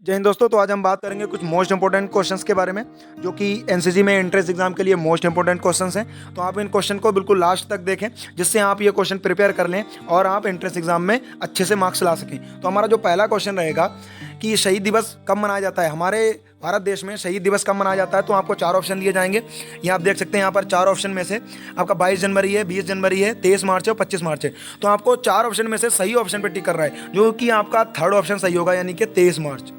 जय हिंद दोस्तों। तो आज हम बात करेंगे कुछ मोस्ट इंपॉर्टेंट क्वेश्चंस के बारे में जो कि एनसीसी में एंट्रेंस एग्जाम के लिए मोस्ट इंपॉर्टेंट क्वेश्चंस हैं। तो आप इन क्वेश्चन को बिल्कुल लास्ट तक देखें जिससे आप ये क्वेश्चन प्रिपेयर कर लें और आप एंट्रेंस एग्जाम में अच्छे से मार्क्स ला सकें। तो हमारा जो पहला क्वेश्चन रहेगा कि शहीद दिवस कब मनाया जाता है, हमारे भारत देश में शहीद दिवस कब मनाया जाता है। तो आपको 4 ऑप्शन दिए जाएंगे। ये आप देख सकते हैं यहाँ पर 4 ऑप्शन में से आपका 22 जनवरी है, 20 जनवरी है, 23 मार्च है और 25 मार्च है। तो आपको 4 ऑप्शन में से सही ऑप्शन पर टिक कर रहा है जो कि आपका थर्ड ऑप्शन सही होगा, यानी कि 23 मार्च।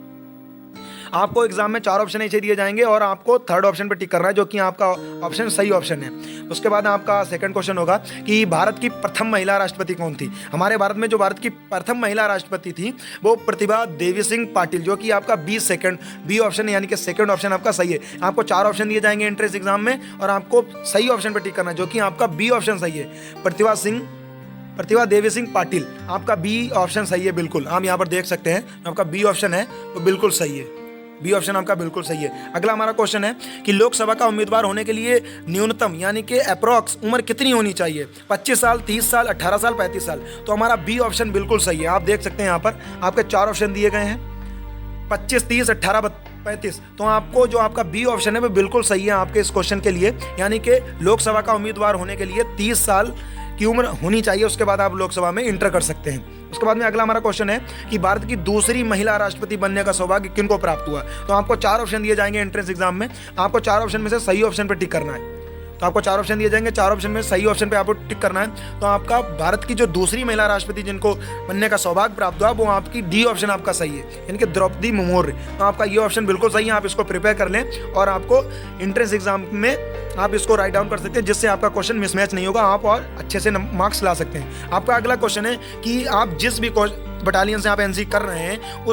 आपको एग्जाम में 4 ऑप्शन ऐसे दिए जाएंगे और आपको थर्ड ऑप्शन पर टिक करना है जो कि आपका ऑप्शन सही ऑप्शन है। उसके बाद आपका सेकंड क्वेश्चन होगा कि भारत की प्रथम महिला राष्ट्रपति कौन थी। हमारे भारत में जो भारत की प्रथम महिला राष्ट्रपति थी वो प्रतिभा देवी सिंह पाटिल, जो कि आपका बी ऑप्शन यानी कि सेकंड ऑप्शन आपका सही है। आपको 4 ऑप्शन दिए जाएंगे एंट्रेंस एग्जाम में और आपको सही ऑप्शन पर टिक करना है जो कि आपका बी ऑप्शन सही है। प्रतिभा देवी सिंह पाटिल, आपका बी ऑप्शन सही है। बिल्कुल आप यहाँ पर देख सकते हैं आपका बी ऑप्शन है तो बिल्कुल सही है। बी ऑप्शन आपका बिल्कुल सही है। अगला हमारा क्वेश्चन है कि लोकसभा का उम्मीदवार होने के लिए न्यूनतम यानी कि अप्रॉक्स उम्र कितनी होनी चाहिए, 25 साल, 30 साल, 18 साल, 35 साल। तो हमारा बी ऑप्शन बिल्कुल सही है। आप देख सकते हैं यहाँ पर आपके 4 ऑप्शन दिए गए हैं, 25, 30, 18, 35। तो आपको जो आपका बी ऑप्शन है वो बिल्कुल सही है आपके इस क्वेश्चन के लिए, यानी कि लोकसभा का उम्मीदवार होने के लिए 30 साल की उम्र होनी चाहिए। उसके बाद आप लोकसभा में इंटर कर सकते हैं। उसके बाद में अगला हमारा क्वेश्चन है कि भारत की दूसरी महिला राष्ट्रपति बनने का सौभाग्य किनको प्राप्त हुआ। तो आपको 4 ऑप्शन दिए जाएंगे एंट्रेंस एग्जाम में। आपको 4 ऑप्शन में से सही ऑप्शन पर टिक करना है। तो आपको 4 ऑप्शन दिए जाएंगे, 4 ऑप्शन में सही ऑप्शन पे आपको टिक करना है। तो आपका भारत की जो दूसरी महिला राष्ट्रपति जिनको बनने का सौभाग्य प्राप्त हुआ वो आपकी डी ऑप्शन आपका सही है, यानी कि द्रौपदी मुर्मू। तो आपका ये ऑप्शन बिल्कुल सही है। आप इसको प्रिपेयर कर लें और आपको एंट्रेंस एग्जाम में आप इसको राइट डाउन कर सकते हैं जिससे आपका क्वेश्चन मिसमैच नहीं होगा, आप और अच्छे से मार्क्स ला सकते हैं। आपका अगला क्वेश्चन है कि आप जिस भी बटालियन से आप एनसी कर रहे हैं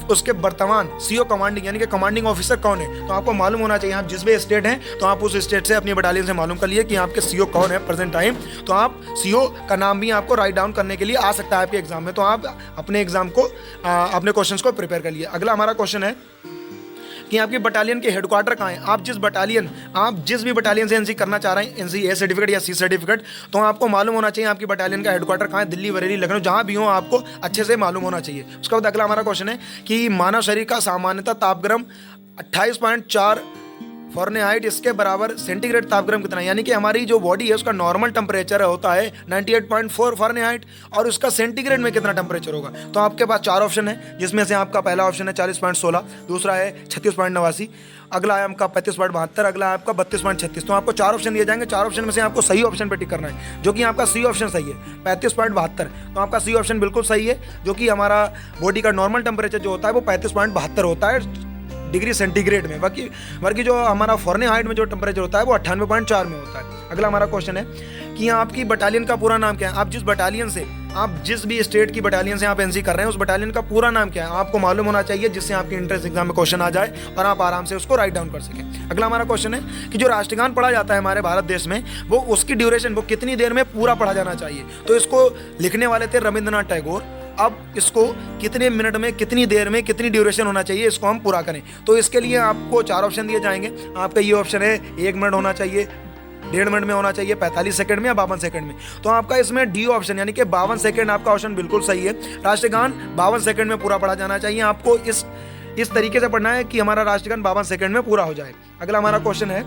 उसके वर्तमान सीओ कमांडिंग यानी कि कमांडिंग ऑफिसर कौन है। तो आपको मालूम होना चाहिए। आप जिस भी स्टेट हैं तो आप उस स्टेट से अपनी बटालियन से मालूम कर लिए कि आपके सीओ कौन है प्रेजेंट टाइम। तो आप सीओ का नाम भी आपको राइट डाउन करने के लिए आ सकता है आपके एग्जाम में। तो आप अपने एग्जाम को अपने क्वेश्चन को प्रिपेयर कर लिए। अगला हमारा क्वेश्चन है कि आपकी बटालियन के हेडक्वार्टर कहाँ है। आप जिस भी बटालियन से एनसी करना चाह रहे हैं, एनसी ए सर्टिफिकेट या सी सर्टिफिकेट, तो आपको मालूम होना चाहिए आपकी बटालियन का हेडक्वार्टर कहाँ है। दिल्ली, बरेली, लखनऊ, जहाँ भी हो आपको अच्छे से मालूम होना चाहिए। उसके बाद अगला हमारा क्वेश्चन है कि मानव शरीर का सामान्यतः तापक्रम 28.4 फ़ारेनहाइट इसके बराबर सेंटीग्रेड तापक्रम कितना है, यानी कि हमारी जो बॉडी है उसका नॉर्मल टेम्परेचर होता है 98.4 फ़ारेनहाइट और उसका सेंटीग्रेड में कितना टेम्परेचर होगा। तो आपके पास 4 ऑप्शन है जिसमें से आपका पहला ऑप्शन है 40.16, दूसरा है 36.89, अगला है आपका 35.72, अगला है आपका 32.36। तो आपको 4 ऑप्शन दिए जाएंगे। 4 ऑप्शन में से आपको सही ऑप्शन पर टिक करना है जो कि आपका सी ऑप्शन सही है, 35.72। तो आपका सी ऑप्शन बिल्कुल सही है जो कि हमारा बॉडी का नॉर्मल टेम्परेचर जो होता है वो 35.72 होता है डिग्री सेंटीग्रेड में। बाकी जो हमारा फ़ारेनहाइट में जो टेम्परेचर होता है वो 98.4 में होता है। अगला हमारा क्वेश्चन है कि आपकी बटालियन का पूरा नाम क्या है। आप जिस भी स्टेट की बटालियन से आप एनसी कर रहे हैं उस बटालियन का पूरा नाम क्या है आपको मालूम होना चाहिए, जिससे आपके एंट्रेंस एग्जाम में क्वेश्चन आ जाए और आप आराम से उसको राइट डाउन कर सकें। अगला हमारा क्वेश्चन है कि जो राष्ट्रगान पढ़ा जाता है हमारे भारत देश में वो उसकी ड्यूरेशन वो कितनी देर में पूरा पढ़ा जाना चाहिए। तो इसको लिखने वाले थे रविंद्रनाथ टैगोर। अब इसको कितने मिनट में, कितनी देर में, कितनी ड्यूरेशन होना चाहिए इसको हम पूरा करें। तो इसके लिए आपको 4 ऑप्शन दिए जाएंगे। आपका ये ऑप्शन है 1 मिनट होना चाहिए, 1.5 मिनट में होना चाहिए, 45 सेकंड में या 52 सेकंड में। तो आपका इसमें डी ऑप्शन यानी कि 52 सेकंड आपका ऑप्शन बिल्कुल सही है। राष्ट्रगान 52 सेकंड में पूरा पढ़ा जाना चाहिए। आपको इस तरीके से पढ़ना है कि हमारा राष्ट्रगान 52 सेकंड में पूरा हो जाए। अगला हमारा क्वेश्चन है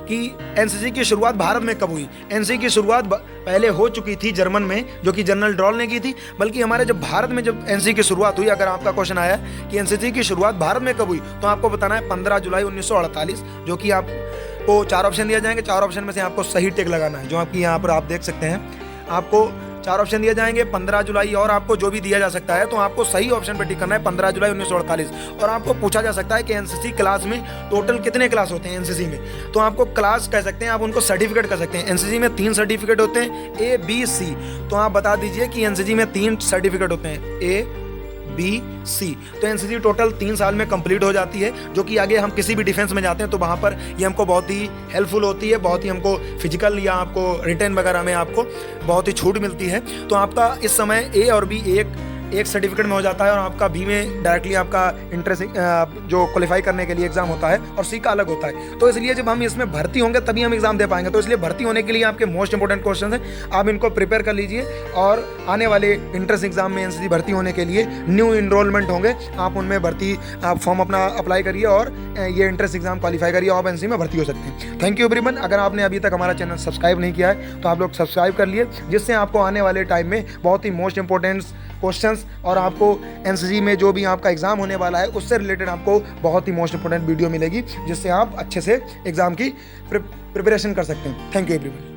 कि एनसीसी की शुरुआत भारत में कब हुई। एनसीसी की शुरुआत पहले हो चुकी थी जर्मन में, जो कि जनरल डॉल ने की थी, बल्कि हमारे जब भारत में जब एनसीसी की शुरुआत हुई, अगर आपका क्वेश्चन आया कि एनसीसी की शुरुआत भारत में कब हुई तो आपको बताना है 15 जुलाई 1948, जो कि आपको 4 ऑप्शन दिए जाएंगे। 4 ऑप्शन में से आपको सही टिक लगाना है जो आपकी यहाँ पर आप देख सकते हैं। आपको 4 ऑप्शन दिए जाएंगे 15 जुलाई और आपको जो भी दिया जा सकता है। तो आपको सही ऑप्शन पर टिक करना है 15 जुलाई 1948। और आपको पूछा जा सकता है कि एनसीसी क्लास में टोटल कितने क्लास होते हैं एनसीसी में। तो आपको क्लास कह सकते हैं, आप उनको सर्टिफिकेट कह सकते हैं। एनसीसी में 3 सर्टिफिकेट होते हैं, ए, बी, सी। तो आप बता दीजिए कि एनसीसी में 3 सर्टिफिकेट होते हैं, ए, बी, सी। तो एनसीसी टोटल 3 साल में कंप्लीट हो जाती है, जो कि आगे हम किसी भी डिफेंस में जाते हैं तो वहाँ पर ये हमको बहुत ही हेल्पफुल होती है, बहुत ही हमको फिजिकल या आपको रिटर्न वगैरह में आपको बहुत ही छूट मिलती है। तो आपका इस समय ए और बी एक एक सर्टिफिकेट में हो जाता है और आपका बी में डायरेक्टली आपका इंट्रेंस जो क्वालिफाई करने के लिए एग्जाम होता है और सी का अलग होता है। तो इसलिए जब हम इसमें भर्ती होंगे तभी हम एग्जाम दे पाएंगे। तो इसलिए भर्ती होने के लिए आपके मोस्ट इंपॉर्टेंट क्वेश्चन हैं, आप इनको प्रिपेयर कर लीजिए और आने वाले इंट्रेंस एग्जाम में एनसीसी भर्ती होने के लिए न्यू इनरोलमेंट होंगे, आप उनमें भर्ती आप फॉर्म अपना अप्लाई करिए और ये इंट्रेंस एग्जाम क्वालिफाई करिए, आप एनसीसी में भर्ती हो सकते हैं। Thank you everyone. अगर आपने अभी तक हमारा चैनल सब्सक्राइब नहीं किया है तो आप लोग सब्सक्राइब कर लिए, जिससे आपको आने वाले टाइम में बहुत ही मोस्ट इंपॉर्टेंट क्वेश्चंस और आपको एनसीसी में जो भी आपका एग्जाम होने वाला है उससे रिलेटेड आपको बहुत ही मोस्ट इंपॉर्टेंट वीडियो मिलेगी, जिससे आप अच्छे से एग्जाम की प्रिपरेशन कर सकते हैं। Thank you everyone.